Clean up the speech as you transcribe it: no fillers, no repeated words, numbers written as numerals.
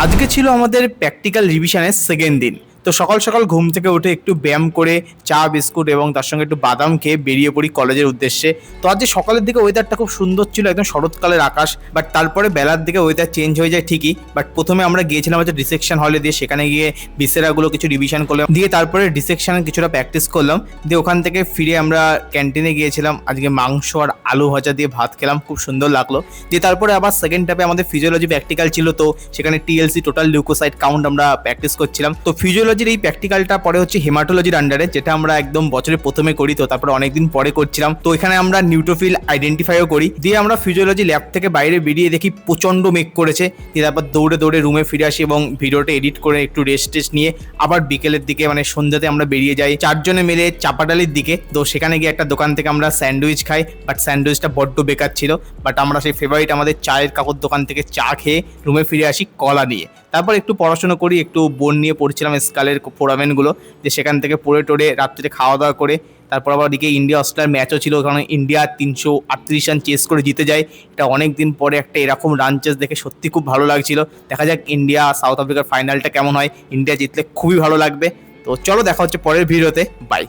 আজকে ছিল আমাদের প্র্যাকটিক্যাল রিভিশনের সেকেন্ড দিন। তো সকাল সকাল ঘুম থেকে উঠে একটু ব্যায়াম করে চা বিস্কুট এবং তার সঙ্গে একটু বাদাম খেয়ে বেরিয়ে পড়ি কলেজের উদ্দেশ্যে। তো আজকে সকালের দিকে ওয়েদারটা খুব সুন্দর ছিল, একদম শরৎকালের আকাশ। বাট তারপরে বেলার দিকে ওয়েদার চেঞ্জ হয়ে যায় ঠিকই। বাট প্রথমে আমরা গিয়েছিলাম হচ্ছে ডিসেকশন হলে, দিয়ে সেখানে গিয়ে বিসেরাগুলো কিছু রিভিশন করলাম, দিয়ে তারপরে ডিসেকশনের কিছুটা প্র্যাকটিস করলাম। দিয়ে ওখান থেকে ফিরে আমরা ক্যান্টিনে গিয়েছিলাম, আজকে মাংস আর আলু ভাজা দিয়ে ভাত খেলাম, খুব সুন্দর লাগলো। দিয়ে তারপরে আবার সেকেন্ড টাপে আমাদের ফিজিওলজি প্র্যাকটিক্যাল ছিল, তো সেখানে টিএলসি টোটাল লিউকোসাইট কাউন্ট আমরা প্র্যাকটিস করছিলাম। তো ফিজিওলজির এই প্র্যাকটিক্যালটা পরে হচ্ছে হেমাটোলজির আন্ডারে, যেটা আমরা একদম বছরের প্রথমে করি, তো তারপরে অনেকদিন পরে করছিলাম। তো এখানে আমরা নিউট্রোফিল আইডেন্টিফাইও করি। দিয়ে আমরা ফিজিওলজি ল্যাব থেকে বাইরে বেরিয়ে দেখি প্রচন্ড মেঘ করেছে। দিয়ে তারপর দৌড়ে দৌড়ে রুমে ফিরে আসি এবং ভিডিওটা এডিট করে একটু রেস্ট টেস্ট নিয়ে আবার বিকেলের দিকে মানে সন্ধ্যাতে আমরা বেরিয়ে যাই চারজনে মিলে চাপাডালির দিকে। তো সেখানে গিয়ে একটা দোকান থেকে আমরা স্যান্ডউইচ খাই, বাট স্যান্ডউইচটা বড্ড বেকার ছিল। বাট আমরা সেই ফেভারিট আমাদের চায়ের কাপড় দোকান থেকে চা খেয়ে রুমে ফিরে আসি কলা নিয়ে। তারপর একটু পড়াশোনা করি, একটু বোন নিয়ে পড়ছিলাম স্কালের ফোরামেনগুলো। যে সেখান থেকে পড়ে টোড়ে রাত্রিতে খাওয়া দাওয়া করে তারপর আবার ওদিকে ইন্ডিয়া অস্ট্রেলিয়ার ম্যাচও ছিল, কারণ ইন্ডিয়া 338 রান চেস করে জিতে যায়। এটা অনেক দিন পরে একটা এরকম রান চেস দেখে সত্যি খুব ভালো লাগছিল। দেখা যাক ইন্ডিয়া সাউথ আফ্রিকার ফাইনালটা কেমন হয়। ইন্ডিয়া জিতলে খুবই ভালো লাগবে। তো চলো দেখা হচ্ছে পরের ভিডিওতে, বাই।